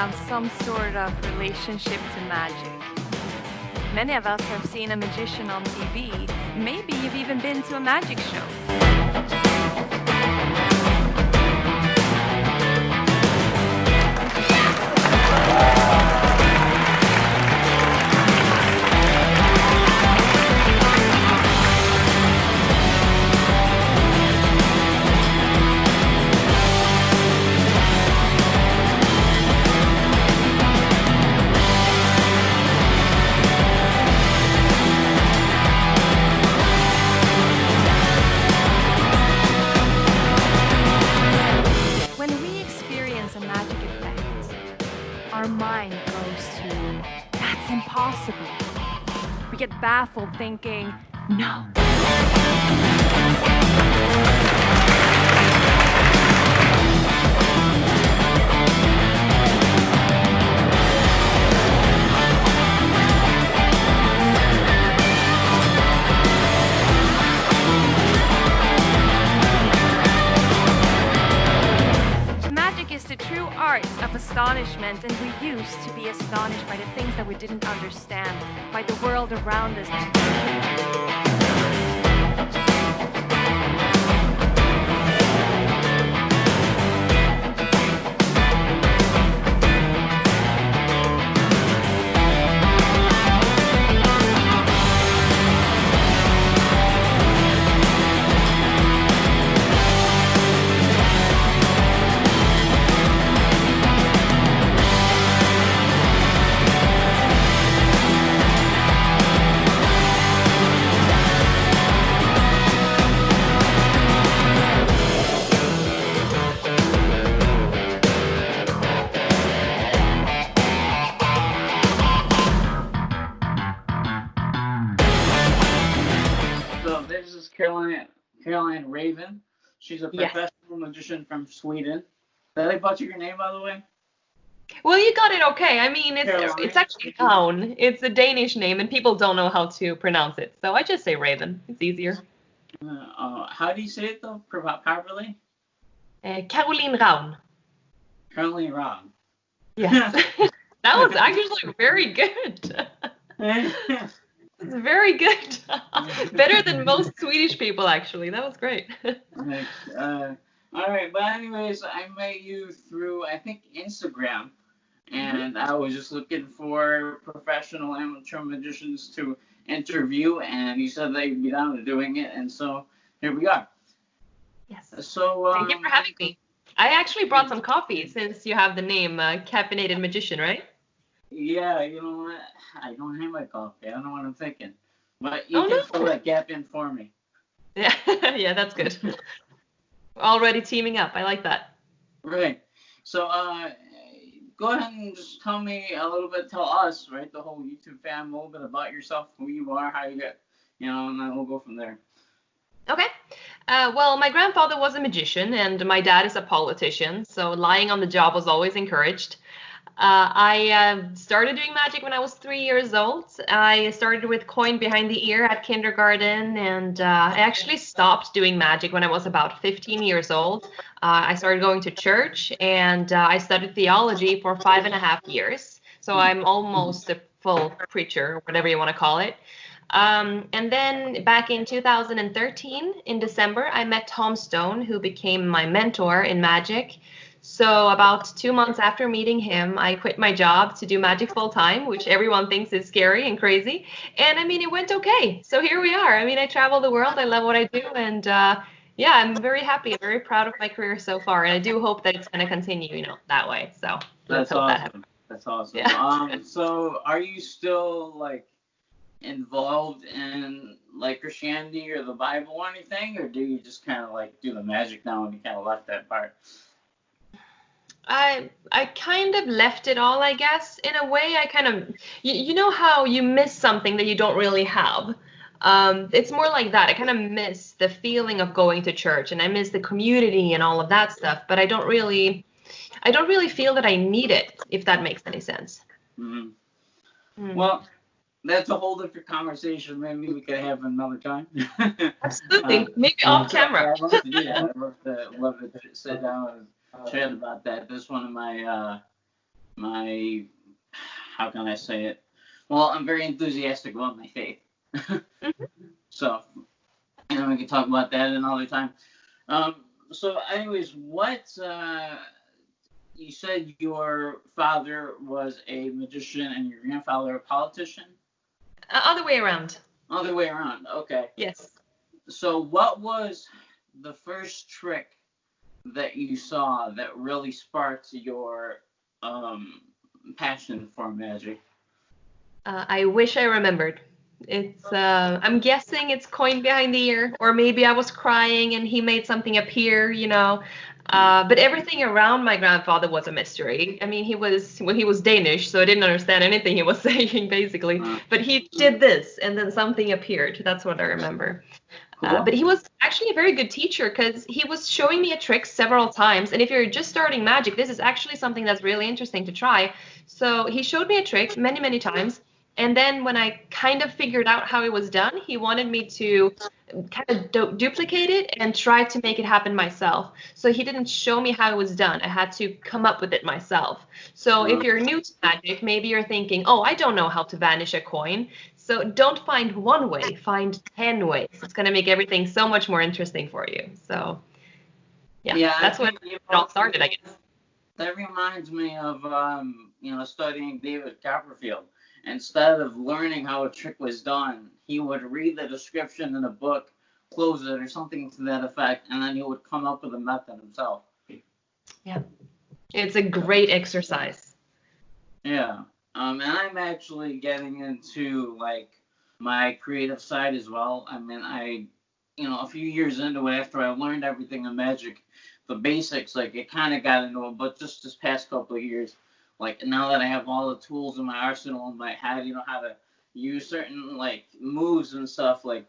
have some sort of relationship to magic. Many of us have seen a magician on TV. Maybe you've even been to a magic show. Our mind goes to, that's impossible. We get baffled thinking, no. The true art of astonishment, and we used to be astonished by the things that we didn't understand, by the world around us. This is Caroline Ravn. She's a professional magician from Sweden. Did I butcher your name, by the way? Well, you got it okay. I mean, it's actually Ravn. It's a Danish name, and people don't know how to pronounce it, so I just say Raven. It's easier. How do you say it, though, properly? Caroline Ravn. Caroline Ravn. Yes. That was actually very good. It's very good. Better than most Swedish people, actually. That was great. All right, but anyways, I met you through, I think, Instagram, and I was just looking for professional amateur magicians to interview, and you said that you'd be down to doing it, and so here we are. Yes. So thank you for having me. I actually brought some coffee since you have the name Caffeinated Magician, right? Yeah, you know what? I don't have my coffee. I don't know what I'm thinking. But you can fill that gap in for me. Yeah, yeah, that's good. Already teaming up. I like that. Right. So go ahead and just tell me a little bit, tell us, right, the whole YouTube fam, a little bit about yourself, who you are, how you get, and then we'll go from there. Okay. Well, my grandfather was a magician and my dad is a politician, so lying on the job was always encouraged. I started doing magic when I was 3 years old. I started with coin behind the ear at kindergarten, and I actually stopped doing magic when I was about 15 years old. I started going to church, and I studied theology for 5.5 years. So I'm almost a full preacher, whatever you want to call it. And then back in 2013, in December, I met Tom Stone, who became my mentor in magic. So about 2 months after meeting him, I quit my job to do magic full time, which everyone thinks is scary and crazy. And I mean, it went okay. So here we are. I mean, I travel the world. I love what I do. And yeah, I'm very happy, very proud of my career so far. And I do hope that it's going to continue, that way. So let's hope that happens. That's awesome. Yeah. So are you still involved in Christianity or the Bible or anything? Or do you just kind of do the magic now and you kind of left that part? I kind of left it all, I guess. In a way, I kind of, you know how you miss something that you don't really have. It's more like that. I kind of miss the feeling of going to church, and I miss the community and all of that stuff. But I don't really feel that I need it, if that makes any sense. Mm-hmm. Well, that's a whole different conversation. Maybe we could have another time. Absolutely. Maybe off camera. I'd love to sit down and chat about that. That's one of my my, how can I say it? Well, I'm very enthusiastic about my faith. Mhm. So, we can talk about that another time. Um, so anyways, you said your father was a magician and your grandfather a politician? Other way around. Other way around, okay. Yes. So what was the first trick that you saw that really sparked your um, passion for magic? I wish I remembered. I'm guessing it's coin behind the ear, or maybe I was crying and he made something appear, you know. But everything around my grandfather was a mystery. I mean, he was Danish, so I didn't understand anything he was saying, basically. Uh, But he did this, and then something appeared. That's what I remember. But cool. he was actually a very good teacher because he was showing me a trick several times. And if you're just starting magic, this is actually something that's really interesting to try. So he showed me a trick many, many times. And then when I kind of figured out how it was done, he wanted me to kind of duplicate it and try to make it happen myself. So he didn't show me how it was done. I had to come up with it myself. So Uh, if you're new to magic, maybe you're thinking, oh, I don't know how to vanish a coin. So don't find one way, find 10 ways. It's going to make everything so much more interesting for you. So yeah, yeah, I that's when think it all started, I guess. that reminds me of studying David Copperfield. Instead of learning how a trick was done, he would read the description in a book, close it, or something to that effect, and then he would come up with a method himself. Yeah, it's a great exercise. Yeah. And I'm actually getting into like my creative side as well. I mean, a few years into it, after I learned everything in magic, the basics, like it kind of got into it. But just this past couple of years, like now that I have all the tools in my arsenal in my head, how to use certain like moves and stuff. Like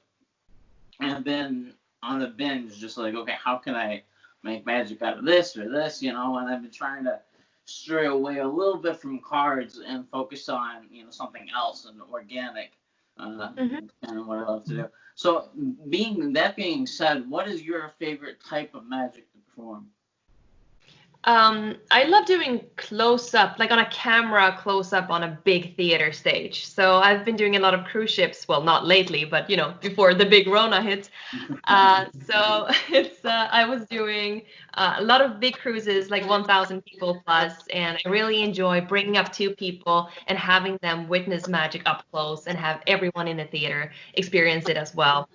I've been on a binge, just like, okay, how can I make magic out of this or this, and I've been trying to stray away a little bit from cards and focus on, something else and organic, Mhm. kind of what I love to do. So, being said, what is your favorite type of magic to perform? I love doing close up, like on a camera close up on a big theater stage. So I've been doing a lot of cruise ships. Well, not lately, but before the big Rona hit. So I was doing a lot of big cruises, like 1,000 people plus, and I really enjoy bringing up two people and having them witness magic up close and have everyone in the theater experience it as well.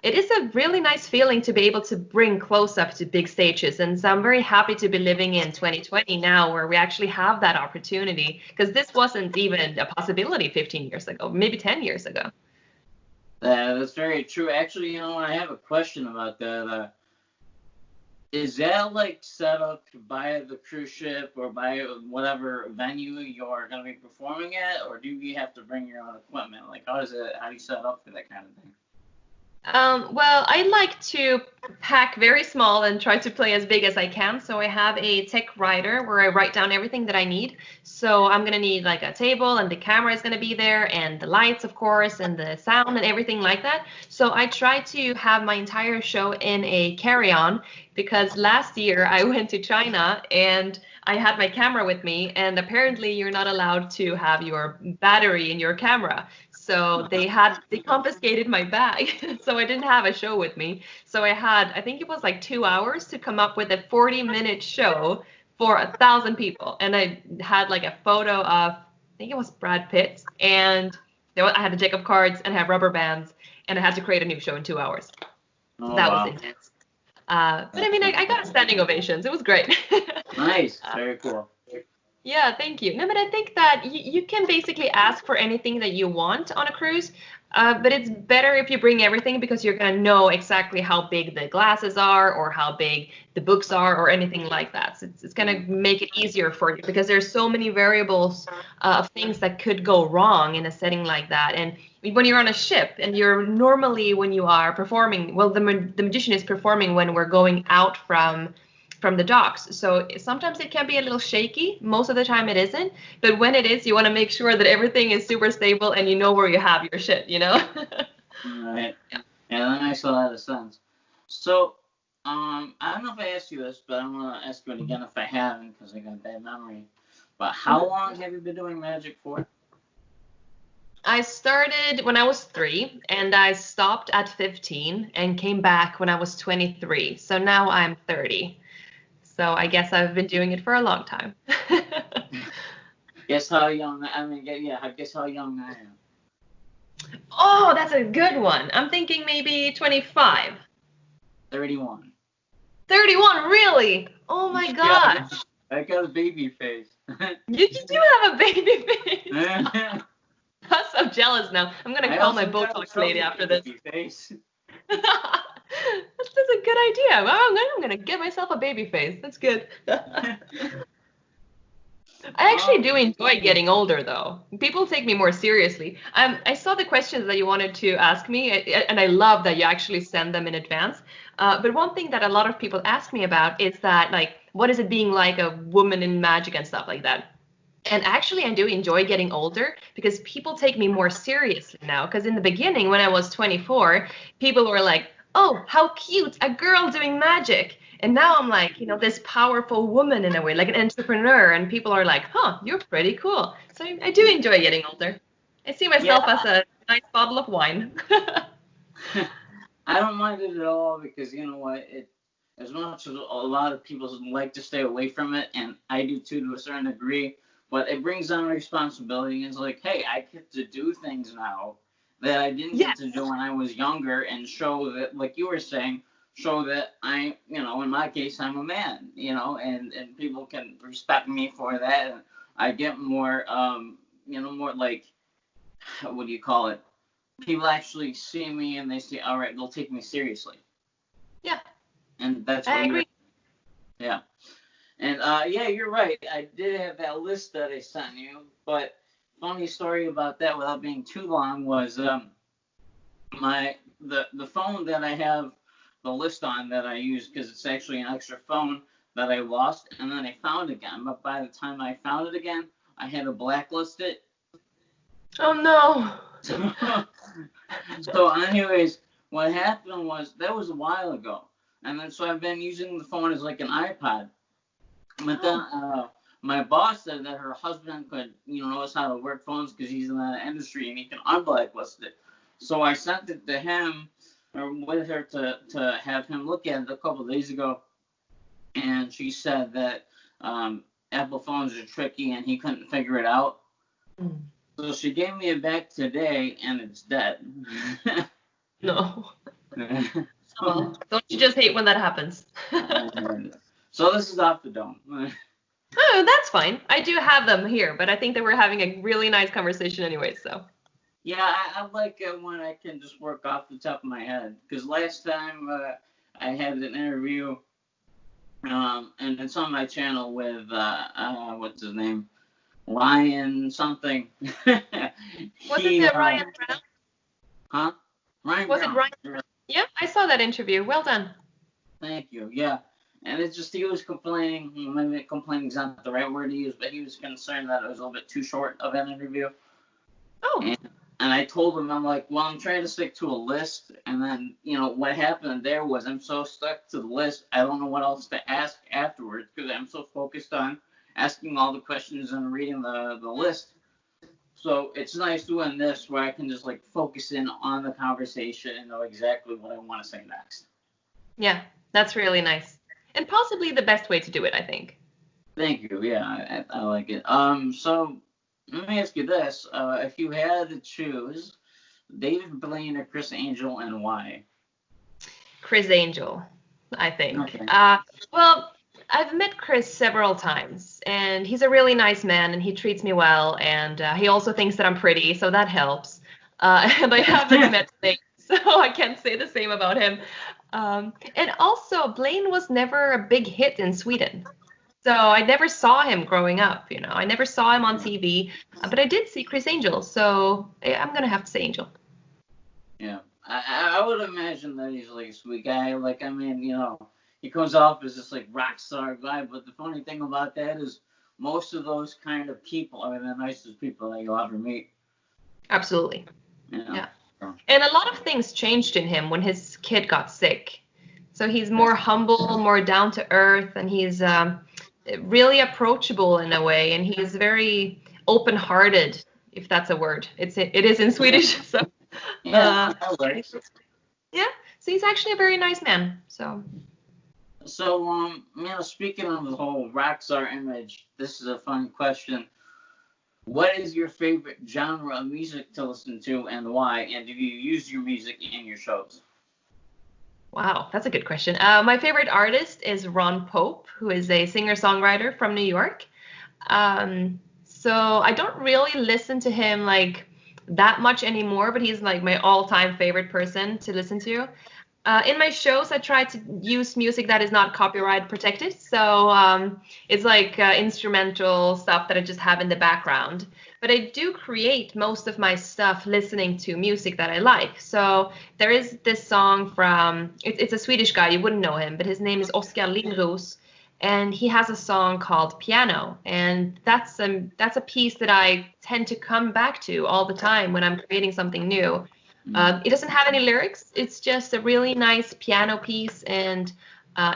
It is a really nice feeling to be able to bring close up to big stages. And so I'm very happy to be living in 2020 now where we actually have that opportunity because this wasn't even a possibility 15 years ago, maybe 10 years ago. That's very true. Actually, I have a question about that. Is that like set up by the cruise ship or by whatever venue you're going to be performing at, or do you have to bring your own equipment? Like, how do you set up for that kind of thing? Well, I like to pack very small and try to play as big as I can. So I have a tech writer where I write down everything that I need. So I'm gonna need like a table and the camera is gonna be there and the lights, of course, and the sound and everything like that. So I try to have my entire show in a carry-on because last year I went to China and I had my camera with me, and apparently you're not allowed to have your battery in your camera. So they confiscated my bag. So I didn't have a show with me. So I think it was like 2 hours to come up with a 40-minute show for 1,000 people. And I had like a photo of, I think it was Brad Pitt, and I had a deck of cards and I had rubber bands, and I had to create a new show in 2 hours. So Oh that was wow, intense. But I mean, I got a standing ovations. It was great. nice, Uh, very cool. Yeah, thank you. No, but I think that you can basically ask for anything that you want on a cruise, but it's better if you bring everything because you're going to know exactly how big the glasses are or how big the books are or anything like that. So it's going to make it easier for you because there's so many variables of things that could go wrong in a setting like that. And when you're on a ship and you're normally when you are performing, well, the magician is performing when we're going out from the docks. So sometimes it can be a little shaky. Most of the time it isn't. But when it is, you want to make sure that everything is super stable and you know where you have your shit. Right. Yeah, that makes a lot of sense. So, I don't know if I asked you this, but I'm gonna ask you it again if I haven't, because I got a bad memory. But how long have you been doing magic for? I started when I was 3 and I stopped at 15 and came back when I was 23. So now I'm 30. So I guess I've been doing it for a long time. Guess how young? I mean, yeah. Guess how young I am. Oh, that's a good one. I'm thinking maybe 25. 31. 31, really? Oh my Yeah, gosh. I got a baby face. You do have a baby face. I'm so jealous now. I'm going to call my Botox lady after this. Face. That's a good idea. Well, I'm gonna get myself a baby face. That's good. I actually do enjoy getting older, though. People take me more seriously. I saw the questions that you wanted to ask me, and I love that you actually send them in advance. But one thing that a lot of people ask me about is that, like, what is it being like a woman in magic and stuff like that? And actually, I do enjoy getting older because people take me more seriously now. Because in the beginning, when I was 24, people were like, oh, how cute, a girl doing magic. And now I'm like, this powerful woman in a way, like an entrepreneur. And people are like, huh, you're pretty cool. So I do enjoy getting older. I see myself as a nice bottle of wine. I don't mind it at all because you know what? As much as a lot of people like to stay away from it, and I do too to a certain degree, but it brings on responsibility. It's like, hey, I get to do things now that I didn't get to do when I was younger, and show that, like you were saying, show that I, in my case, I'm a man, and people can respect me for that. And I get more, more like, what do you call it? People actually see me and they say, all right, they'll take me seriously. Yeah. And that's I what agree. Yeah. And yeah, you're right. I did have that list that I sent you, but funny story about that, without being too long, was the phone that I have the list on that I use, because it's actually an extra phone that I lost and then I found again. But by the time I found it again, I had to blacklist it. Oh no. So anyways, what happened was, that was a while ago, and then so I've been using the phone as like an iPod. But then my boss said that her husband could, knows how to work phones because he's in that industry and he can unblacklist it. So I sent it to him, or with her, to have him look at it a couple of days ago, and she said that Apple phones are tricky and he couldn't figure it out. So she gave me it back today, and it's dead. No. Oh, don't you just hate when that happens? So this is off the dome. Oh, that's fine. I do have them here, but I think that we're having a really nice conversation anyway, so. Yeah, I like it when I can just work off the top of my head. Because last time I had an interview, and it's on my channel with, what's his name? Ryan something. Wasn't it Ryan Brown? Huh? Ryan Was Brown. it Ryan? Yeah, I saw that interview. Well done. Thank you. Yeah. And it's just, he was complaining, maybe complaining is not the right word to use, but he was concerned that it was a little bit too short of an interview. Oh. And I told him, I'm like, well, I'm trying to stick to a list. And then, what happened there was, I'm so stuck to the list, I don't know what else to ask afterwards, because I'm so focused on asking all the questions and reading the list. So it's nice doing this where I can just like focus in on the conversation and know exactly what I want to say next. Yeah, that's really nice. And possibly the best way to do it, I think. Thank you. Yeah, I like it. So let me ask you this. If you had to choose David Blaine or Chris Angel, and why? Chris Angel, I think. Okay. Well, I've met Chris several times, and he's a really nice man, and he treats me well, and he also thinks that I'm pretty, so that helps. And I haven't met Blaine, so I can't say the same about him. And also, Blaine was never a big hit in Sweden. So I never saw him growing up, I never saw him on TV, but I did see Chris Angel, so I'm going to have to say Angel. Yeah, I would imagine that he's like a sweet guy. Like, I mean, he comes off as this like rock star guy, but the funny thing about that is most of those kind of people are the nicest people that you'll ever meet. Absolutely. Yeah. And a lot of things changed in him when his kid got sick. So he's more humble, more down to earth, and he's really approachable in a way, and he's very open-hearted, if that's a word. It is in Swedish. So Yeah, that works. yeah, so he's actually a very nice man. So speaking of the whole rock star image, this is a fun question. What is your favorite genre of music to listen to, and why? And do you use your music in your shows? wow, that's a good question. My favorite artist is Ron Pope, who is a singer-songwriter from New York. So I don't really listen to him like that much anymore, but he's like my all-time favorite person to listen to. In my shows, I try to use music that is not copyright protected. So it's like instrumental stuff that I just have in the background. But I do create most of my stuff listening to music that I like. So there is this song from, it's a Swedish guy, you wouldn't know him, but his name is Oskar Lindros. And he has a song called Piano. And that's a piece that I tend to come back to all the time when I'm creating something new. It doesn't have any lyrics. It's just a really nice piano piece, and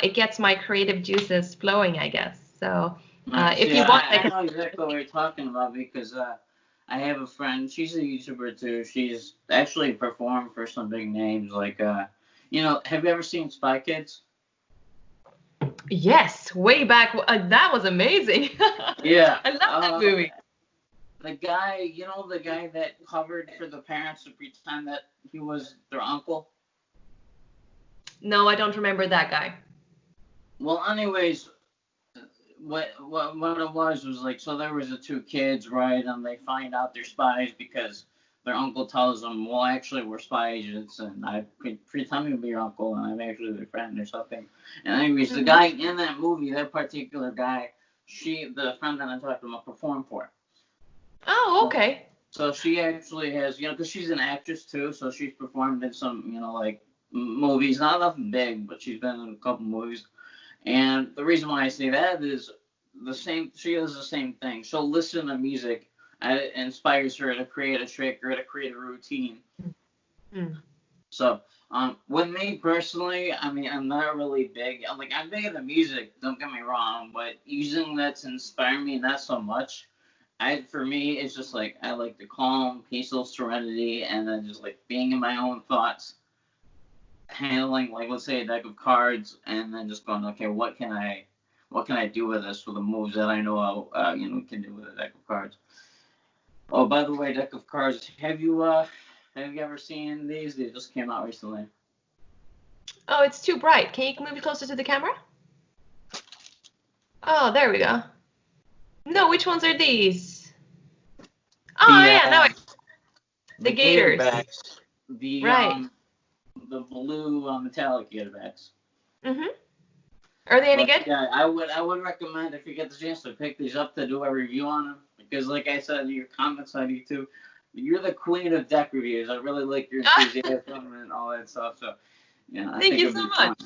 it gets my creative juices flowing, I guess. So if you want, I know exactly what you're talking about, because I have a friend. She's a YouTuber too. She's actually performed for some big names. Like, have you ever seen Spy Kids? Yes, way back. That was amazing. Yeah, I love that movie. The guy, the guy that covered for the parents to pretend that he was their uncle? No, I don't remember that guy. Well, anyways, what it was like, so there was the two kids, right, and they find out they're spies because their uncle tells them, well, actually, we're spy agents, and I pretend to be your uncle, and I'm actually their friend or something. And anyways, the guy in that movie, that particular guy, the friend that I'm talking about, performed for. Oh, okay. So she actually has, because she's an actress too, so she's performed in some, like movies, not nothing big, but she's been in a couple movies. And the reason why I say that is she does the same thing. She'll listen to music, and it inspires her to create a trick or to create a routine. So, with me personally, I'm not really big. I'm big into music, don't get me wrong, but using that to inspire me, not so much. For me, it's just like I like the calm, peaceful serenity, and then just like being in my own thoughts, handling, like, let's say a deck of cards, and then just going, okay, what can I do with this for the moves that I know can do with a deck of cards. Oh, by the way, deck of cards, have you ever seen these? They just came out recently. Oh, it's too bright. Can you move it closer to the camera? Oh, there we go. No, which ones are these? Oh, now the Gators. Backs, right. The blue metallic Gator backs. Are they any good? Yeah, I would recommend, if you get the chance, to pick these up to do a review on them, because like I said in your comments on YouTube, you're the queen of deck reviews. I really like your enthusiasm and all that stuff. So yeah, Thank you so much.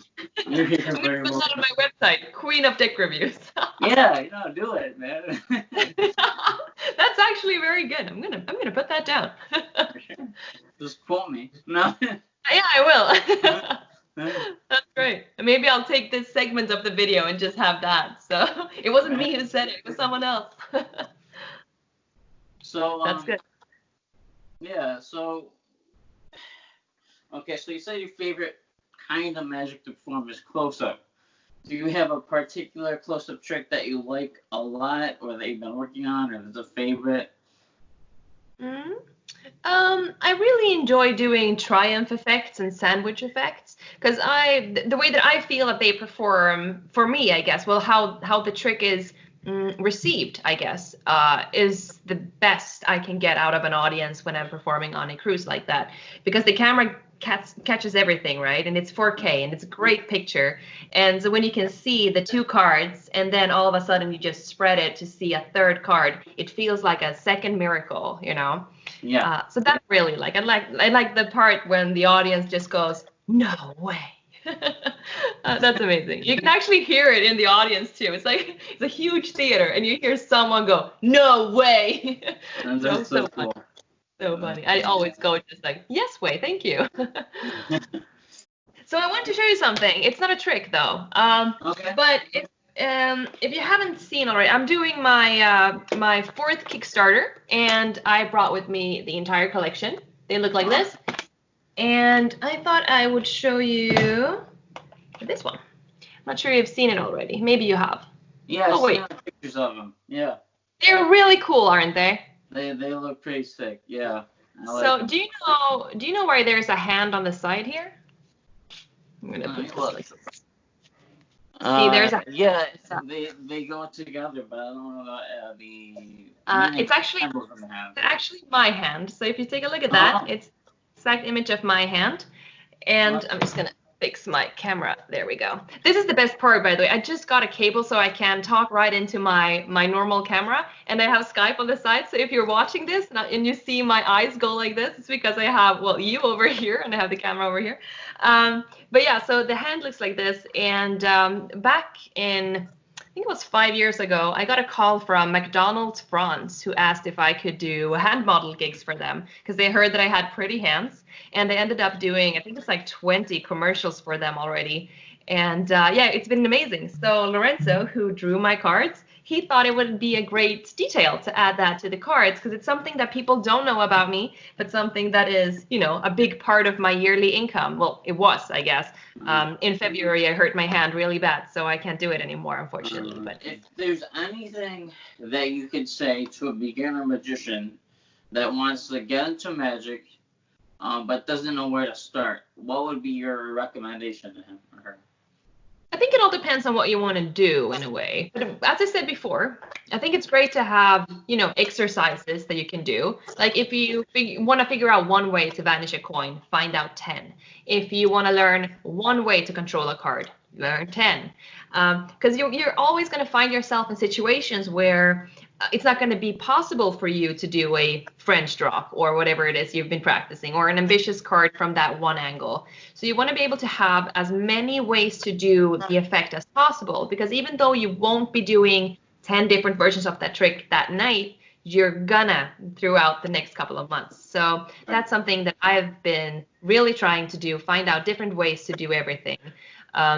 I'm gonna put that on my website, Queen of Deck Reviews. Yeah, do it, man. That's actually very good. I'm gonna put that down. For sure. Just quote me. No. Yeah, I will. That's great. Maybe I'll take this segment of the video and just have that. So it wasn't me who said it; it was someone else. So that's good. Yeah. So okay. So you said your favorite kind of magic to perform is close-up. Do you have a particular close-up trick that you like a lot, or that you've been working on, or that's a favorite? I really enjoy doing triumph effects and sandwich effects, because the way that I feel that they perform for me, I guess, well, how the trick is received, I guess, is the best I can get out of an audience when I'm performing on a cruise like that, because the camera catches everything, right? And it's 4K and it's a great picture. And so when you can see the two cards and then all of a sudden you just spread it to see a third card, it feels like a second miracle, Yeah. So that's really I like the part when the audience just goes, no way. That's amazing. You can actually hear it in the audience too. It's like it's a huge theater and you hear someone go, no way. That's so cool. Funny. So funny. I always go just like, yes way, thank you. So I want to show you something. It's not a trick though. Okay. But if you haven't seen already, I'm doing my my 4th Kickstarter, and I brought with me the entire collection. They look like this, and I thought I would show you this one. I'm not sure you've seen it already. Maybe you have. Yeah, Oh, I've wait. seen pictures of them. Yeah. They're really cool, aren't they? They look pretty sick. Yeah. I like So them. do you know where there's a hand on the side here? I'm gonna Let put me this look. like this. See, there's a Yeah, uh, they go together, but I don't know the it's actually symbols of the hand. my hand. So if you take a look at Oh. that, it's exact image of my hand. And Okay. I'm just gonna fix my camera. There we go. This is the best part, by the way. I just got a cable so I can talk right into my normal camera, and I have Skype on the side. So if you're watching this and you see my eyes go like this, it's because I have, well, you over here and I have the camera over here. But yeah, so the hand looks like this. And back in, I think it was 5 years ago, I got a call from McDonald's France, who asked if I could do hand model gigs for them because they heard that I had pretty hands, and they ended up doing, I think it's like 20 commercials for them already. And yeah, it's been amazing. So Lorenzo, who drew my cards, he thought it would be a great detail to add that to the cards because it's something that people don't know about me, but something that is, you know, a big part of my yearly income. Well, it was, I guess. In February, I hurt my hand really bad, so I can't do it anymore, unfortunately. But If there's anything that you could say to a beginner magician that wants to get into magic, but doesn't know where to start, what would be your recommendation to him or her? I think it all depends on what you want to do in a way. But as I said before, I think it's great to have, you know, exercises that you can do. Like if you want to figure out one way to vanish a coin, find out 10. If you want to learn one way to control a card, learn 10. Because you're always going to find yourself in situations where it's not going to be possible for you to do a French drop or whatever it is you've been practicing, or an ambitious card from that one angle. So you want to be able to have as many ways to do the effect as possible, because even though you won't be doing 10 different versions of that trick that night, you're gonna throughout the next couple of months. So that's something that I've been really trying to do, find out different ways to do everything.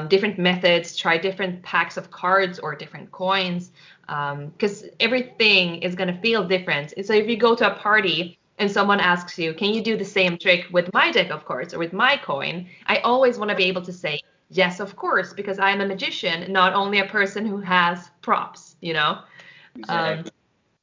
Different methods, try different packs of cards or different coins, because everything is going to feel different. So if you go to a party and someone asks you, can you do the same trick with my deck of cards or with my coin? I always want to be able to say, yes, of course, because I'm a magician, not only a person who has props, you know? Exactly.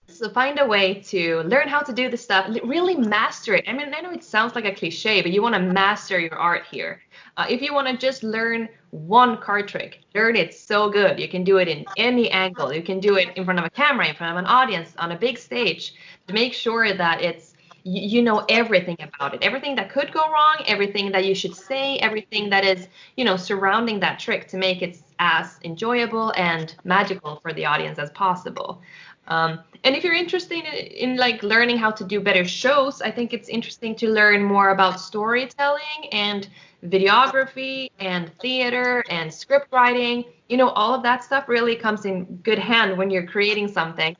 So find a way to learn how to do the stuff, really master it. I mean, I know it sounds like a cliche, but you want to master your art here. If you want to just learn one card trick, learn it so good. You can do it in any angle. You can do it in front of a camera, in front of an audience, on a big stage. To make sure that it's you know everything about it, everything that could go wrong, everything that you should say, everything that is, you know, surrounding that trick to make it as enjoyable and magical for the audience as possible. And if you're interested in like learning how to do better shows, I think it's interesting to learn more about storytelling and videography and theater and script writing. You know, all of that stuff really comes in good hand when you're creating something.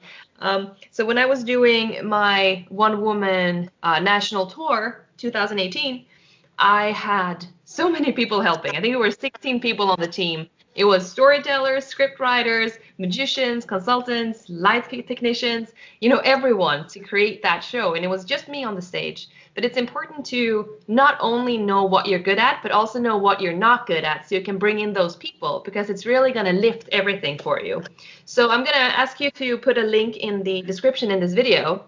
So when I was doing my one-woman national tour, 2018, I had so many people helping. I think there were 16 people on the team. It was storytellers, script writers, magicians, consultants, light technicians, you know, everyone to create that show. And it was just me on the stage. But it's important to not only know what you're good at, but also know what you're not good at so you can bring in those people, because it's really going to lift everything for you. So I'm going to ask you to put a link in the description in this video.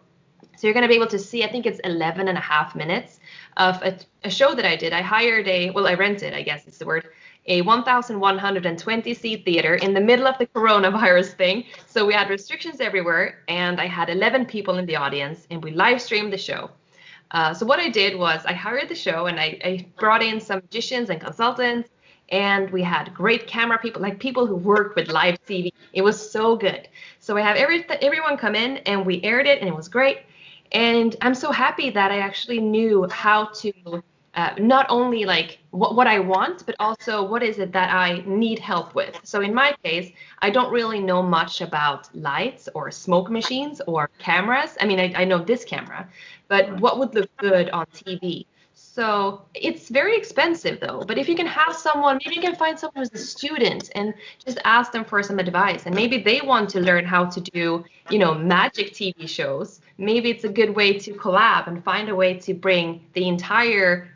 So you're going to be able to see, I think it's 11 and a half minutes of a show that I did. I hired I rented, I guess is the word, a 1,120 seat theater in the middle of the coronavirus thing. So we had restrictions everywhere, and I had 11 people in the audience, and we live streamed the show. So what I did was I hired the show, and I brought in some magicians and consultants, and we had great camera people, like people who work with live TV. It was so good. So I have everyone come in, and we aired it, and it was great. And I'm so happy that I actually knew how to not only like what I want, but also what is it that I need help with. So in my case, I don't really know much about lights or smoke machines or cameras. I mean, I know this camera, but what would look good on TV? So it's very expensive though. But if you can have someone, maybe you can find someone who's a student and just ask them for some advice. And maybe they want to learn how to do, magic TV shows. Maybe it's a good way to collab and find a way to bring the entire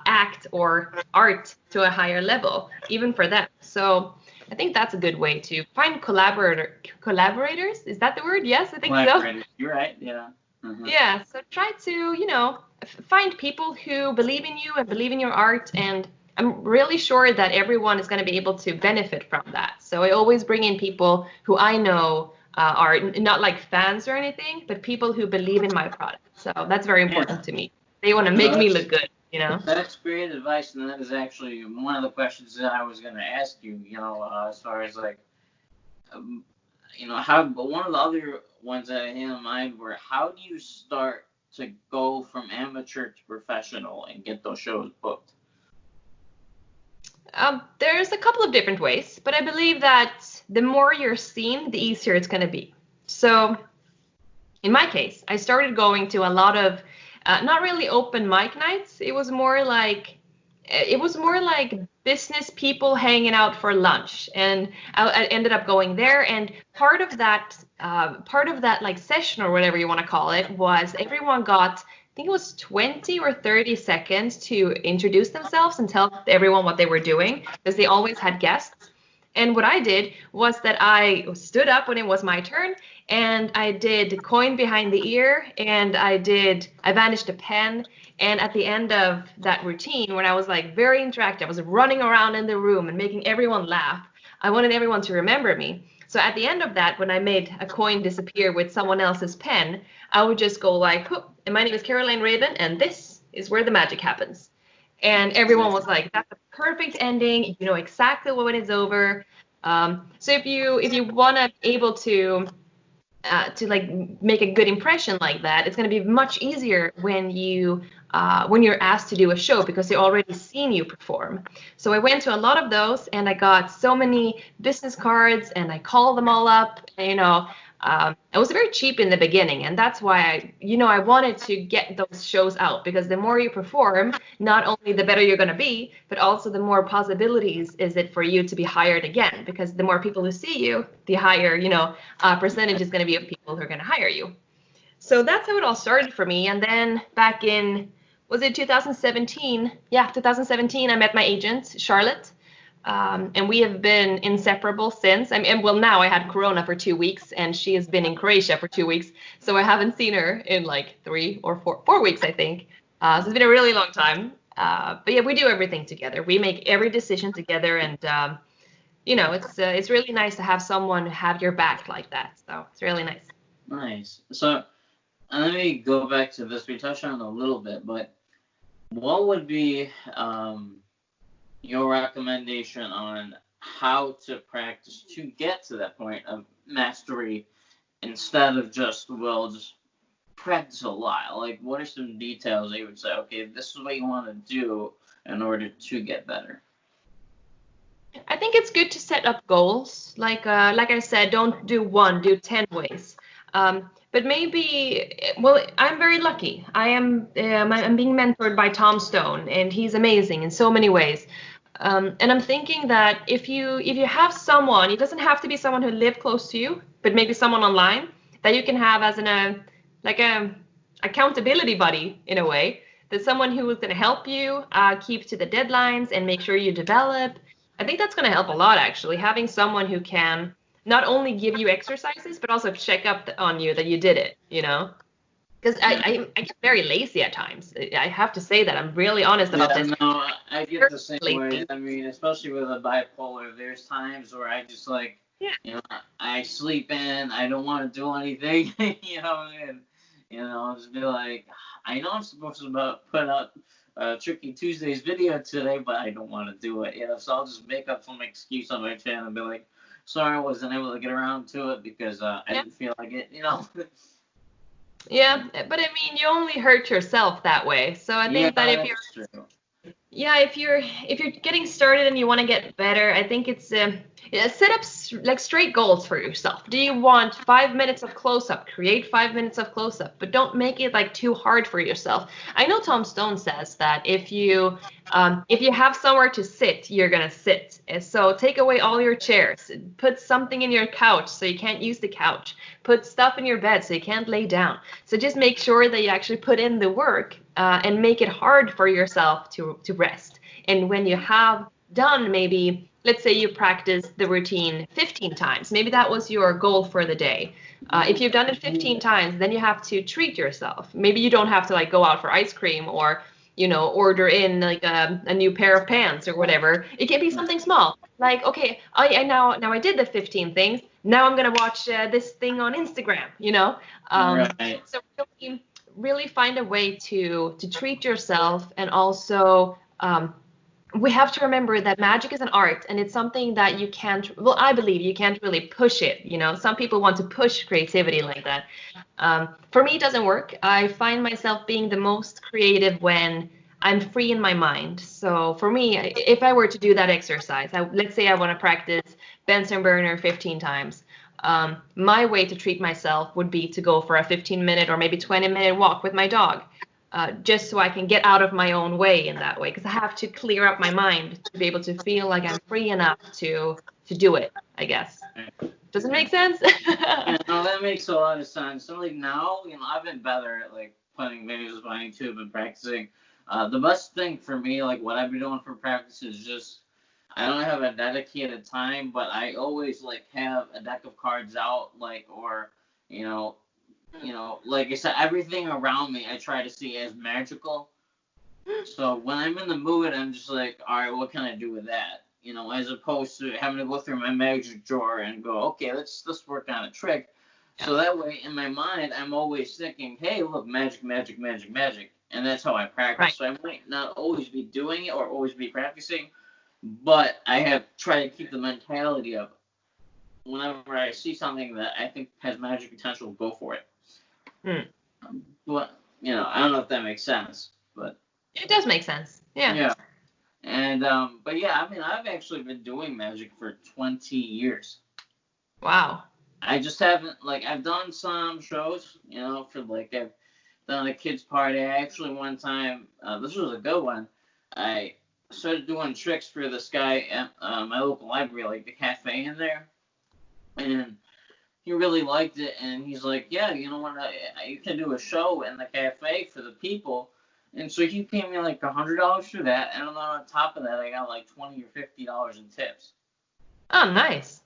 act or art to a higher level, even for them. So I think that's a good way to find collaborators. Is that the word? Yes, I think so. You're right. Yeah. Yeah. So try to, find people who believe in you and believe in your art. And I'm really sure that everyone is going to be able to benefit from that. So I always bring in people who I know are not like fans or anything, but people who believe in my product. So that's very important to me. They want to make me look good. That's great advice, and that is actually one of the questions that I was going to ask you, as far as like, but one of the other ones that I had in mind were, how do you start to go from amateur to professional and get those shows booked? There's a couple of different ways, but I believe that the more you're seen, the easier it's going to be. So in my case, I started going to a lot of not really open mic nights. It was more like business people hanging out for lunch, and I ended up going there. And part of that like session or whatever you want to call it was everyone got, I think it was 20 or 30 seconds to introduce themselves and tell everyone what they were doing, because they always had guests. And what I did was that I stood up when it was my turn, and I did coin behind the ear, and I vanished a pen. And at the end of that routine, when I was like very interactive, I was running around in the room and making everyone laugh. I wanted everyone to remember me. So at the end of that, when I made a coin disappear with someone else's pen, I would just go like, and my name is Caroline Ravn, and this is where the magic happens. And everyone was like, that's a perfect ending. You know exactly when it's over. So if you want to be able to like make a good impression like that, it's going to be much easier when you're asked to do a show, because they already seen you perform. So I went to a lot of those, and I got so many business cards, and I called them all up. It was very cheap in the beginning, and that's why I wanted to get those shows out, because the more you perform, not only the better you're going to be, but also the more possibilities is it for you to be hired again, because the more people who see you, the higher percentage is going to be of people who are going to hire you. So that's how it all started for me. And then back in, was it 2017? Yeah, 2017, I met my agent, Charlotte. And we have been inseparable since. Now I had Corona for 2 weeks, and she has been in Croatia for 2 weeks. So I haven't seen her in like 3 or 4 weeks, I think. So it's been a really long time. But yeah, we do everything together. We make every decision together, and it's really nice to have someone have your back like that. So it's really nice. Nice. So let me go back to this. We touched on it a little bit, but what would be your recommendation on how to practice to get to that point of mastery, instead of just practice a lot? Like, what are some details that you would say, okay, this is what you want to do in order to get better? I think it's good to set up goals. Like I said, don't do one, do 10 ways. But maybe, I'm very lucky. I'm being mentored by Tom Stone, and he's amazing in so many ways. And I'm thinking that if you have someone, it doesn't have to be someone who lives close to you, but maybe someone online that you can have as an accountability buddy in a way. That's someone who is going to help you keep to the deadlines and make sure you develop. I think that's going to help a lot, actually, having someone who can not only give you exercises, but also check up on you that you did it, Because I get very lazy at times. I have to say that. I'm really honest about this. No, I get the same way. I mean, especially with a bipolar, there's times where I just I sleep in, I don't want to do anything, and I'll just be like, I know I'm supposed to put out Tricky Tuesdays video today, but I don't want to do it, so I'll just make up some excuse on my channel and be like, sorry, I wasn't able to get around to it because I didn't feel like it, Yeah, but I mean, you only hurt yourself that way. So I think that if you're getting started and you want to get better, I think it's Yeah, set up like straight goals for yourself. Do you want 5 minutes of close-up? Create 5 minutes of close-up, but don't make it like too hard for yourself. I know Tom Stone says that if you have somewhere to sit, you're gonna sit. And so take away all your chairs. Put something in your couch so you can't use the couch. Put stuff in your bed so you can't lay down. So just make sure that you actually put in the work and make it hard for yourself to rest. And when you have done, maybe let's say you practice the routine 15 times. Maybe that was your goal for the day. If you've done it 15 times, then you have to treat yourself. Maybe you don't have to like go out for ice cream or order in like a new pair of pants or whatever. It can be something small. Like, okay, now I did the 15 things. Now I'm gonna watch this thing on Instagram. Right. So really find a way to treat yourself, and also we have to remember that magic is an art, and it's something that you can't, well, I believe you can't really push it. Some people want to push creativity like that. For me, it doesn't work. I find myself being the most creative when I'm free in my mind. So for me, if I were to do that exercise, let's say I want to practice Benson burner 15 times. My way to treat myself would be to go for a 15-minute or maybe 20-minute walk with my dog. Just so I can get out of my own way in that way, because I have to clear up my mind to be able to feel like I'm free enough to do it, I guess. Does it make sense? Yeah, no, that makes a lot of sense. So like now, I've been better at like putting videos on YouTube and practicing. The best thing for me, like what I've been doing for practice, is just I don't have a dedicated time, but I always like have a deck of cards out, like, or like I said, everything around me I try to see as magical. So when I'm in the mood, I'm just like, all right, what can I do with that? As opposed to having to go through my magic drawer and go, okay, let's work on a trick. Yeah. So that way, in my mind, I'm always thinking, hey, look, magic, magic, magic, magic. And that's how I practice. Right. So I might not always be doing it or always be practicing, but I have tried to keep the mentality of whenever I see something that I think has magic potential, go for it. But I don't know if that makes sense, but it does make sense. Yeah. Yeah. And but yeah, I mean, I've actually been doing magic for 20 years. Wow. I just haven't, like, I've done some shows, for like I've done a kids party. I actually one time, this was a good one. I started doing tricks for this guy at my local library, like the cafe in there, and he really liked it, and he's like, yeah, you can do a show in the cafe for the people. And so he paid me like $100 for that, and then on top of that, I got like $20 or $50 in tips. Oh, nice.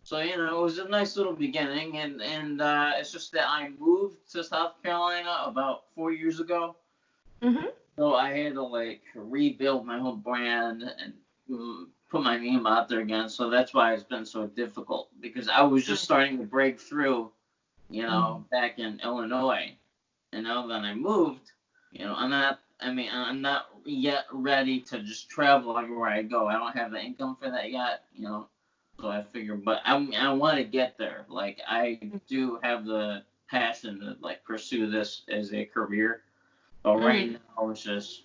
So it was a nice little beginning, and it's just that I moved to South Carolina about 4 years ago. Mm-hmm. So I had to like rebuild my whole brand and put my name out there again. So that's why it's been so difficult, because I was just starting to break through, back in Illinois, and now that I moved, I'm not yet ready to just travel everywhere I go. I don't have the income for that yet, so I figure, but I want to get there. Like, I do have the passion to like pursue this as a career. But right now it's just,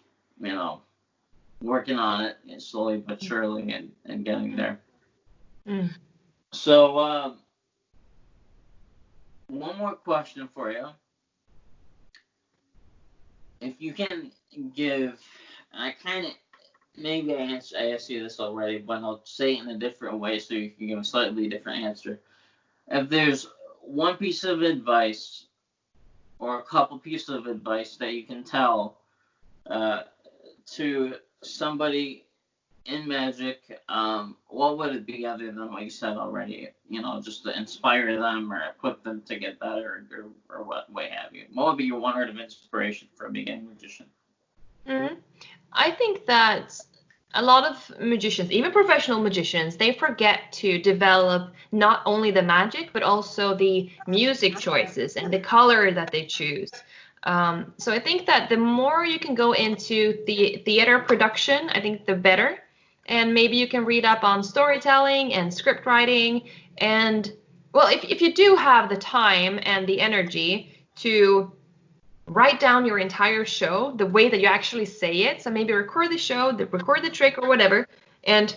working on it slowly but surely and getting there. So, one more question for you. If you can give, and I kind of, maybe I asked you this already, but I'll say it in a different way so you can give a slightly different answer. If there's one piece of advice or a couple pieces of advice that you can tell to somebody in magic, what would it be other than what you said already? Just to inspire them or equip them to get better or what way have you? What would be your one word of inspiration for a beginning magician? I think that a lot of magicians, even professional magicians, they forget to develop not only the magic, but also the music choices and the color that they choose. So I think that the more you can go into the theater production, I think the better. And maybe you can read up on storytelling and script writing. And, well, if you do have the time and the energy to write down your entire show, the way that you actually say it. So maybe record the show, record the trick or whatever, and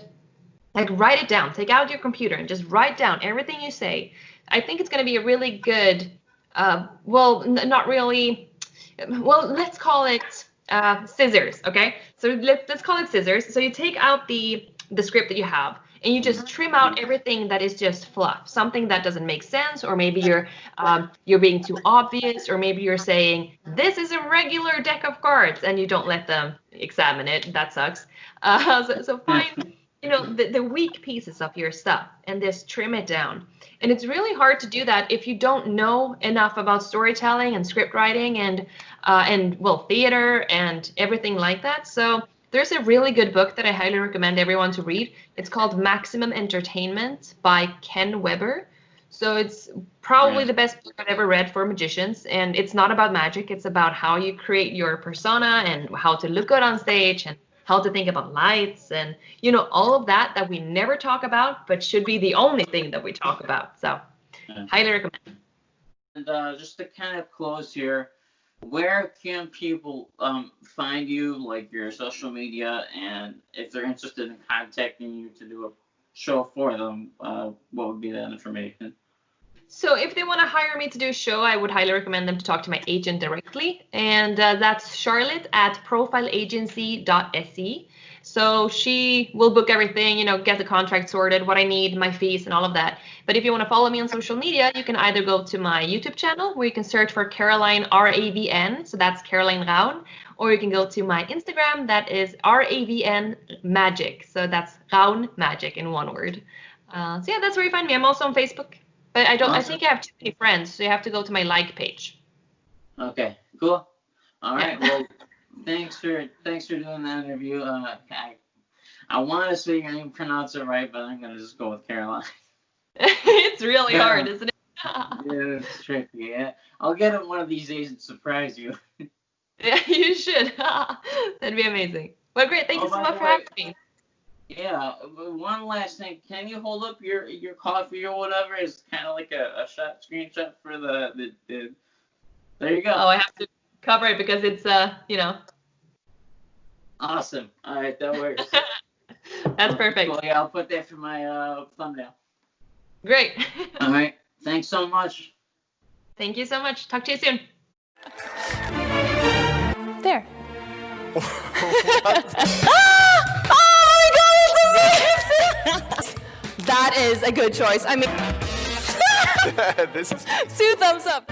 Like write it down. Take out your computer and just write down everything you say. I think it's going to be a really good, not really, well, let's call it scissors, okay? So let's call it scissors. So you take out the script that you have and you just trim out everything that is just fluff, something that doesn't make sense, or maybe you're being too obvious, or maybe you're saying this is a regular deck of cards and you don't let them examine it. That sucks. So find the weak pieces of your stuff and just trim it down. And it's really hard to do that if you don't know enough about storytelling and script writing and theater and everything like that. So there's a really good book that I highly recommend everyone to read. It's called Maximum Entertainment by Ken Weber. So it's probably the best book I've ever read for magicians. And it's not about magic. It's about how you create your persona and how to look good on stage and how to think about lights and, all of that we never talk about, but should be the only thing that we talk about. So highly recommend. And just to kind of close here, where can people find you, like your social media, and if they're interested in contacting you to do a show for them, what would be that information? So if they want to hire me to do a show, I would highly recommend them to talk to my agent directly. And that's Charlotte at profileagency.se. So she will book everything, get the contract sorted, what I need, my fees, and all of that. But if you want to follow me on social media, you can either go to my YouTube channel, where you can search for Caroline Ravn, so that's Caroline Ravn, or you can go to my Instagram, that is Ravn Magic, so that's Ravn Magic in one word. So yeah, that's where you find me. I'm also on Facebook, but I think I have too many friends, so you have to go to my like page. Okay, cool. All right, well. Thanks for doing that interview. I want to say your name, pronounce it right, but I'm gonna just go with Caroline. It's really hard, isn't it? Yeah, it's tricky. Yeah, I'll get one of these days and surprise you. Yeah, you should. That'd be amazing. Well, great. Thank you so much for having me. Yeah. One last thing. Can you hold up your coffee or whatever? It's kind of like a screenshot for the. There you go. Oh, I have to cover it because it's Awesome. All right, that works. That's perfect. Well, yeah, I'll put that for my thumbnail. Great. All right. Thanks so much. Thank you so much. Talk to you soon. There. Oh my god, it's amazing! That is a good choice. I mean, This is 2 thumbs up.